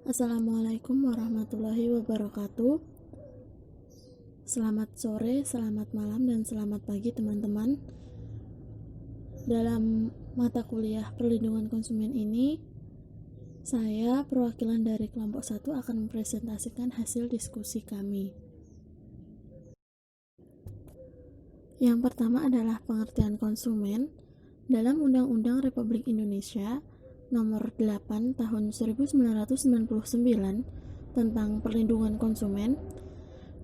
Assalamualaikum warahmatullahi wabarakatuh. Selamat sore, selamat malam, dan selamat pagi teman-teman. Dalam mata kuliah perlindungan konsumen ini, saya perwakilan dari kelompok 1 akan mempresentasikan hasil diskusi kami. Yang pertama adalah pengertian konsumen. Dalam Undang-Undang Republik Indonesia Nomor 8 Tahun 1999 tentang Perlindungan Konsumen,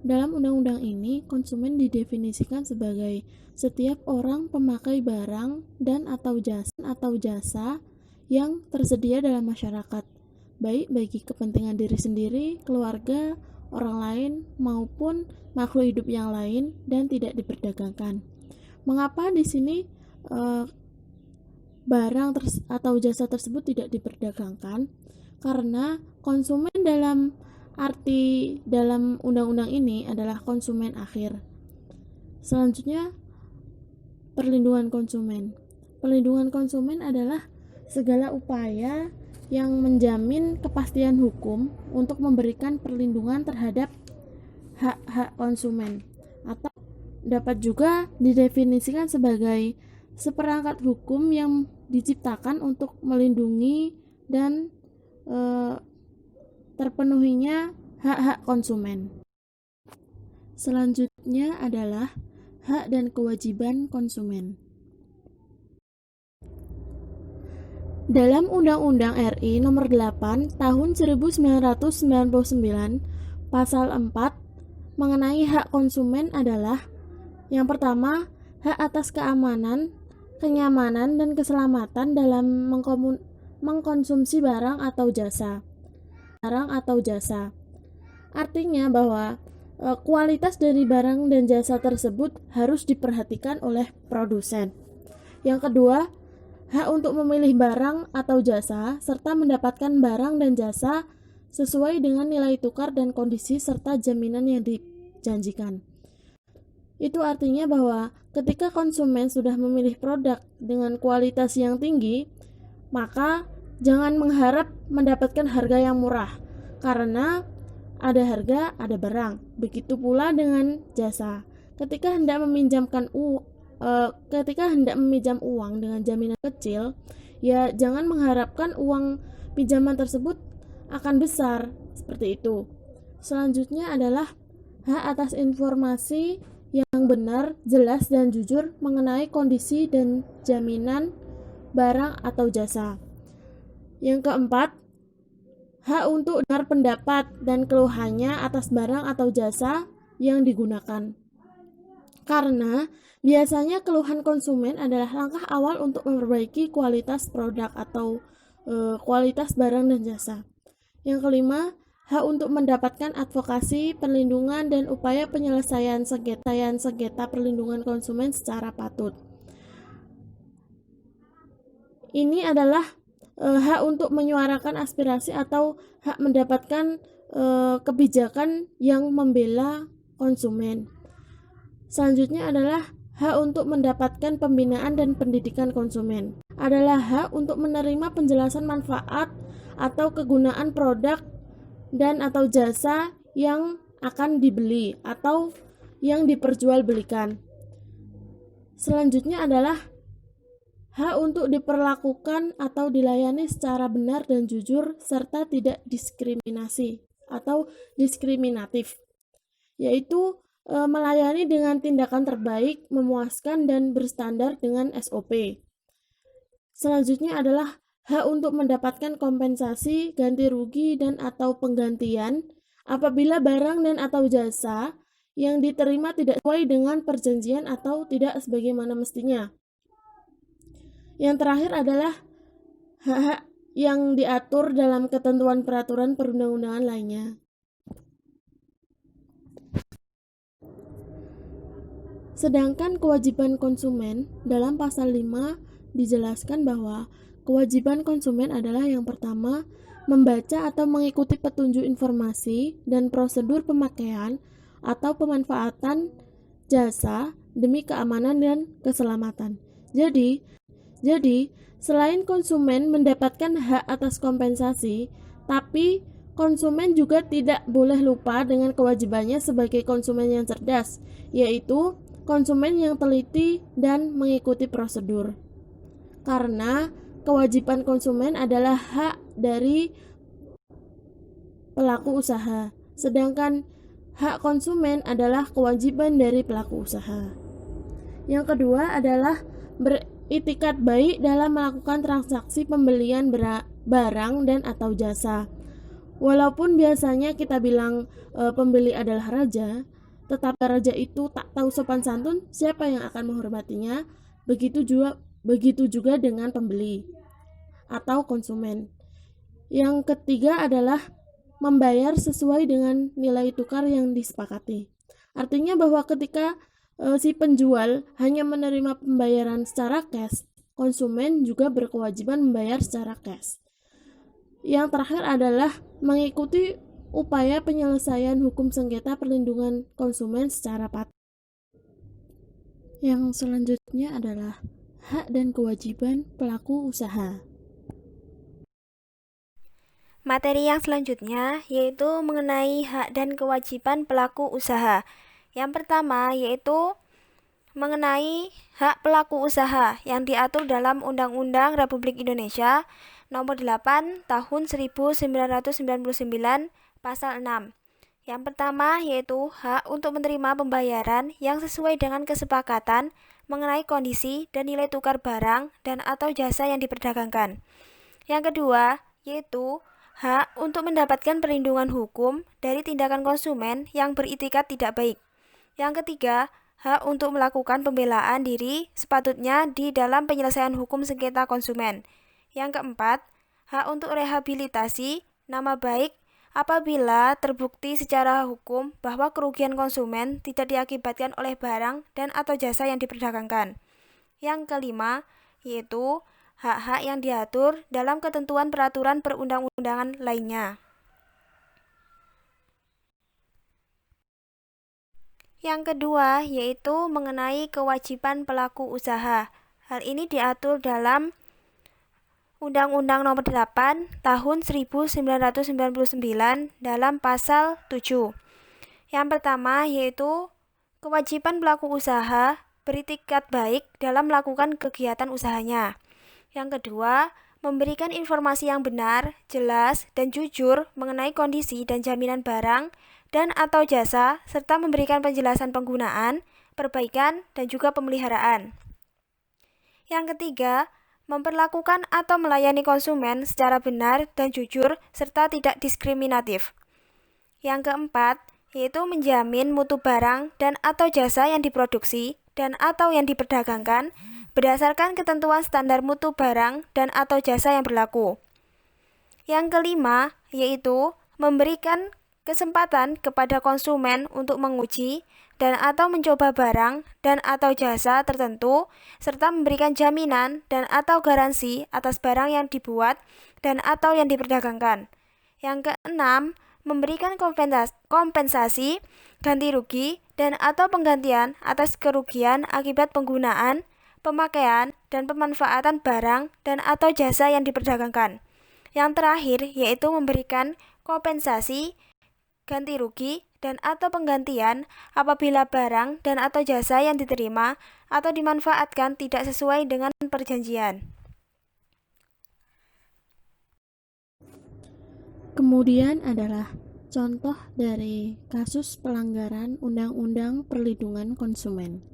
dalam undang-undang ini konsumen didefinisikan sebagai setiap orang pemakai barang dan atau jasa yang tersedia dalam masyarakat, baik bagi kepentingan diri sendiri, keluarga, orang lain, maupun makhluk hidup yang lain, dan tidak diperdagangkan. Mengapa di sini barang atau jasa tersebut tidak diperdagangkan? Karena konsumen dalam arti dalam undang-undang ini adalah konsumen akhir. Selanjutnya, perlindungan konsumen. Perlindungan konsumen adalah segala upaya yang menjamin kepastian hukum untuk memberikan perlindungan terhadap hak-hak konsumen, atau dapat juga didefinisikan sebagai seperangkat hukum yang diciptakan untuk melindungi dan terpenuhinya hak-hak konsumen. Selanjutnya adalah hak dan kewajiban konsumen. Dalam Undang-Undang RI Nomor 8 Tahun 1999 Pasal 4 mengenai hak konsumen adalah: yang pertama, hak atas keamanan, kenyamanan, dan keselamatan dalam mengkonsumsi barang atau jasa. Artinya bahwa kualitas dari barang dan jasa tersebut harus diperhatikan oleh produsen. Yang kedua, hak untuk memilih barang atau jasa serta mendapatkan barang dan jasa sesuai dengan nilai tukar dan kondisi serta jaminan yang dijanjikan. Itu artinya bahwa ketika konsumen sudah memilih produk dengan kualitas yang tinggi, maka jangan mengharap mendapatkan harga yang murah, karena ada harga, ada barang. Begitu pula dengan jasa. Ketika hendak meminjam uang dengan jaminan kecil, ya jangan mengharapkan uang pinjaman tersebut akan besar, seperti itu. Selanjutnya adalah hak atas informasi yang benar, jelas, dan jujur mengenai kondisi dan jaminan barang atau jasa. Yang keempat, hak untuk dengar pendapat dan keluhannya atas barang atau jasa yang digunakan. Karena biasanya keluhan konsumen adalah langkah awal untuk memperbaiki kualitas produk atau kualitas barang dan jasa. Yang kelima, hak untuk mendapatkan advokasi, perlindungan, dan upaya penyelesaian sengketa perlindungan konsumen secara patut. Ini adalah hak untuk menyuarakan aspirasi atau hak mendapatkan kebijakan yang membela konsumen. Selanjutnya adalah hak untuk mendapatkan pembinaan dan pendidikan konsumen. Adalah hak untuk menerima penjelasan manfaat atau kegunaan produk dan atau jasa yang akan dibeli atau yang diperjualbelikan. Selanjutnya adalah hak untuk diperlakukan atau dilayani secara benar dan jujur serta tidak diskriminasi atau diskriminatif, yaitu melayani dengan tindakan terbaik, memuaskan, dan berstandar dengan SOP. Selanjutnya adalah hak untuk mendapatkan kompensasi, ganti rugi, dan atau penggantian apabila barang dan atau jasa yang diterima tidak sesuai dengan perjanjian atau tidak sebagaimana mestinya. Yang terakhir adalah hak-hak yang diatur dalam ketentuan peraturan perundang-undangan lainnya. Sedangkan kewajiban konsumen dalam pasal 5 dijelaskan bahwa kewajiban konsumen adalah yang pertama, membaca atau mengikuti petunjuk informasi dan prosedur pemakaian atau pemanfaatan jasa demi keamanan dan keselamatan. Jadi, selain konsumen mendapatkan hak atas kompensasi, tapi konsumen juga tidak boleh lupa dengan kewajibannya sebagai konsumen yang cerdas, yaitu konsumen yang teliti dan mengikuti prosedur. Karena kewajiban konsumen adalah hak dari pelaku usaha, sedangkan hak konsumen adalah kewajiban dari pelaku usaha. Yang kedua adalah beritikat baik dalam melakukan transaksi pembelian barang dan atau jasa. Walaupun biasanya kita bilang pembeli adalah raja, tetapi raja itu tak tahu sopan santun, siapa yang akan menghormatinya? Begitu juga dengan pembeli atau konsumen. Yang ketiga adalah membayar sesuai dengan nilai tukar yang disepakati. Artinya bahwa ketika si penjual hanya menerima pembayaran secara cash, konsumen juga berkewajiban membayar secara cash. Yang terakhir adalah mengikuti upaya penyelesaian hukum sengketa perlindungan konsumen secara patuh. Yang selanjutnya adalah hak dan kewajiban pelaku usaha. Materi yang selanjutnya yaitu mengenai hak dan kewajiban pelaku usaha. Yang pertama yaitu mengenai hak pelaku usaha yang diatur dalam Undang-Undang Republik Indonesia Nomor 8 Tahun 1999 Pasal 6. Yang pertama yaitu hak untuk menerima pembayaran yang sesuai dengan kesepakatan mengenai kondisi dan nilai tukar barang dan atau jasa yang diperdagangkan. Yang kedua yaitu hak untuk mendapatkan perlindungan hukum dari tindakan konsumen yang beritikat tidak baik. Yang ketiga, hak untuk melakukan pembelaan diri sepatutnya di dalam penyelesaian hukum sengketa konsumen. Yang keempat, hak untuk rehabilitasi nama baik apabila terbukti secara hukum bahwa kerugian konsumen tidak diakibatkan oleh barang dan atau jasa yang diperdagangkan. Yang kelima, yaitu hak-hak yang diatur dalam ketentuan peraturan perundang-undangan lainnya. Yang kedua, yaitu mengenai kewajiban pelaku usaha. Hal ini diatur dalam Undang-Undang Nomor 8 Tahun 1999 dalam Pasal 7. Yang pertama, yaitu kewajiban pelaku usaha beritikat baik dalam melakukan kegiatan usahanya. Yang kedua, memberikan informasi yang benar, jelas, dan jujur mengenai kondisi dan jaminan barang dan atau jasa, serta memberikan penjelasan penggunaan, perbaikan, dan juga pemeliharaan. Yang ketiga, memperlakukan atau melayani konsumen secara benar dan jujur, serta tidak diskriminatif. Yang keempat, yaitu menjamin mutu barang dan atau jasa yang diproduksi dan atau yang diperdagangkan berdasarkan ketentuan standar mutu barang dan atau jasa yang berlaku. Yang kelima, yaitu memberikan kesempatan kepada konsumen untuk menguji dan atau mencoba barang dan atau jasa tertentu serta memberikan jaminan dan atau garansi atas barang yang dibuat dan atau yang diperdagangkan. Yang keenam, memberikan kompensasi, ganti rugi, dan atau penggantian atas kerugian akibat penggunaan, pemakaian, dan pemanfaatan barang dan atau jasa yang diperdagangkan. Yang terakhir, yaitu memberikan kompensasi, ganti rugi, dan atau penggantian apabila barang dan atau jasa yang diterima atau dimanfaatkan tidak sesuai dengan perjanjian. Kemudian adalah contoh dari kasus pelanggaran Undang-Undang Perlindungan Konsumen.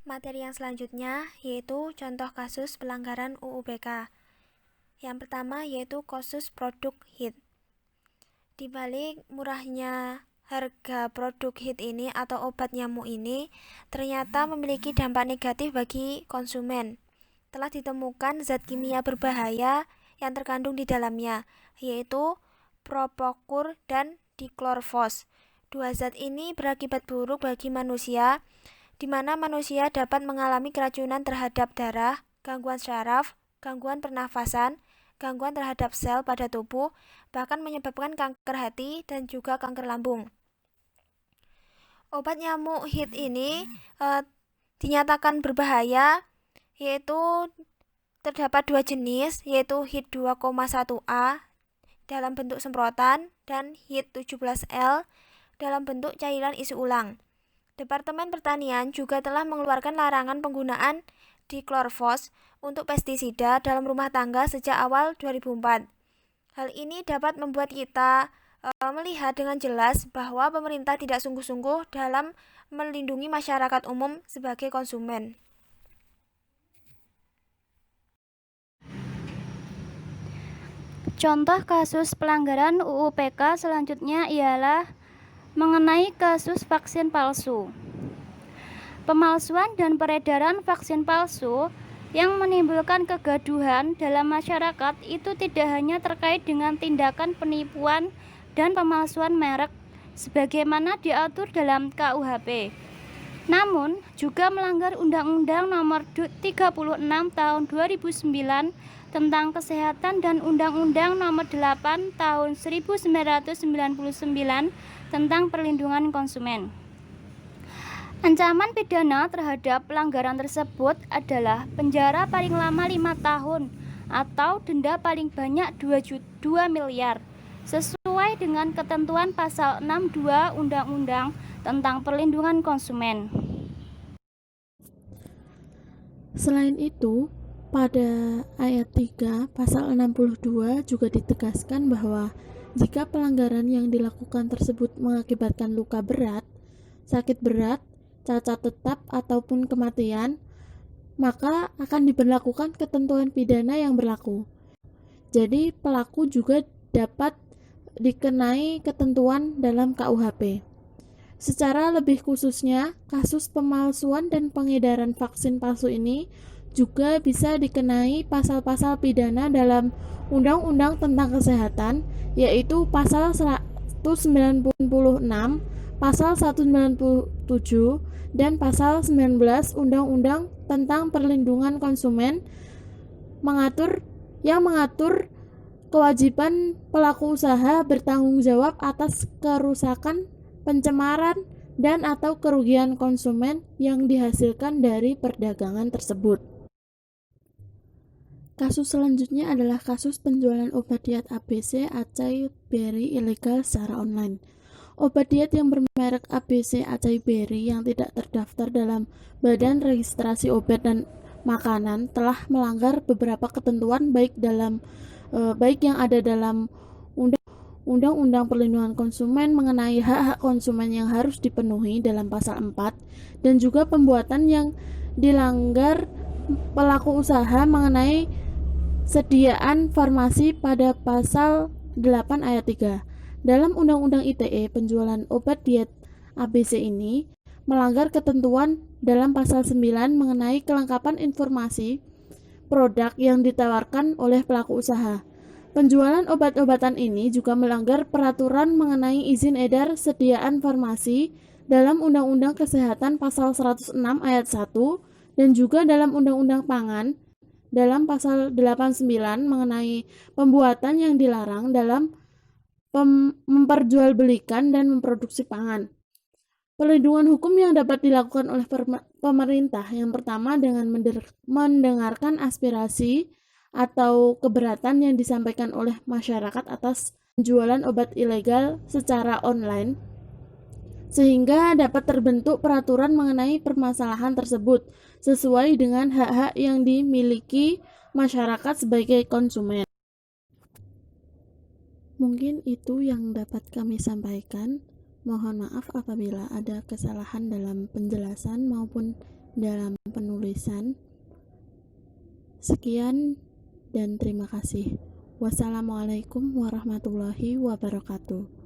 Materi yang selanjutnya yaitu contoh kasus pelanggaran UU-BK. Yang pertama yaitu kasus produk HIT. Di balik murahnya harga produk HIT ini atau obat nyamuk ini ternyata memiliki dampak negatif bagi konsumen. Telah ditemukan zat kimia berbahaya yang terkandung di dalamnya, yaitu propokur dan diklorvos. Dua zat ini berakibat buruk bagi manusia, di mana manusia dapat mengalami keracunan terhadap darah, gangguan syaraf, gangguan pernafasan, gangguan terhadap sel pada tubuh, bahkan menyebabkan kanker hati dan juga kanker lambung. Obat nyamuk HIT ini dinyatakan berbahaya, yaitu terdapat dua jenis, yaitu HIT 2,1A dalam bentuk semprotan dan HIT 17L dalam bentuk cairan isi ulang. Departemen Pertanian juga telah mengeluarkan larangan penggunaan diklorfos untuk pestisida dalam rumah tangga sejak awal 2004. Hal ini dapat membuat kita melihat dengan jelas bahwa pemerintah tidak sungguh-sungguh dalam melindungi masyarakat umum sebagai konsumen. Contoh kasus pelanggaran UU PK selanjutnya ialah mengenai kasus vaksin palsu. Pemalsuan dan peredaran vaksin palsu yang menimbulkan kegaduhan dalam masyarakat itu tidak hanya terkait dengan tindakan penipuan dan pemalsuan merek sebagaimana diatur dalam KUHP, namun juga melanggar Undang-Undang Nomor 36 Tahun 2009 tentang Kesehatan dan Undang-Undang Nomor 8 Tahun 1999 tentang Perlindungan Konsumen. Ancaman pidana terhadap pelanggaran tersebut adalah penjara paling lama 5 tahun atau denda paling banyak 2 miliar sesuai dengan ketentuan pasal 62 Undang-Undang tentang Perlindungan Konsumen. Selain itu, pada ayat 3 pasal 62 juga ditegaskan bahwa jika pelanggaran yang dilakukan tersebut mengakibatkan luka berat, sakit berat, cacat tetap ataupun kematian, maka akan diberlakukan ketentuan pidana yang berlaku. Jadi pelaku juga dapat dikenai ketentuan dalam KUHP. Secara lebih khususnya, kasus pemalsuan dan pengedaran vaksin palsu ini juga bisa dikenai pasal-pasal pidana dalam Undang-Undang tentang Kesehatan, yaitu pasal 196, pasal 197, dan pasal 19 Undang-Undang tentang Perlindungan Konsumen yang mengatur kewajiban pelaku usaha bertanggung jawab atas kerusakan, pencemaran, dan atau kerugian konsumen yang dihasilkan dari perdagangan tersebut. Kasus selanjutnya adalah kasus penjualan obat diet ABC Acai Berry ilegal secara online. Obat diet yang bermerek ABC Acai Berry yang tidak terdaftar dalam Badan Registrasi Obat dan Makanan telah melanggar beberapa ketentuan baik yang ada dalam Undang-Undang Perlindungan Konsumen mengenai hak-hak konsumen yang harus dipenuhi dalam pasal 4 dan juga pembuatan yang dilanggar pelaku usaha mengenai sediaan farmasi pada pasal 8 ayat 3. Dalam Undang-Undang ITE, penjualan obat diet ABC ini melanggar ketentuan dalam pasal 9 mengenai kelengkapan informasi produk yang ditawarkan oleh pelaku usaha. Penjualan obat-obatan ini juga melanggar peraturan mengenai izin edar sediaan farmasi dalam Undang-Undang Kesehatan pasal 106 ayat 1 dan juga dalam Undang-Undang Pangan dalam pasal 89 mengenai pembuatan yang dilarang dalam memperjualbelikan dan memproduksi pangan. Perlindungan hukum yang dapat dilakukan oleh pemerintah yang pertama dengan mendengarkan aspirasi atau keberatan yang disampaikan oleh masyarakat atas penjualan obat ilegal secara online, sehingga dapat terbentuk peraturan mengenai permasalahan tersebut sesuai dengan hak-hak yang dimiliki masyarakat sebagai konsumen. Mungkin itu yang dapat kami sampaikan. Mohon maaf apabila ada kesalahan dalam penjelasan maupun dalam penulisan. Sekian dan terima kasih. Wassalamualaikum warahmatullahi wabarakatuh.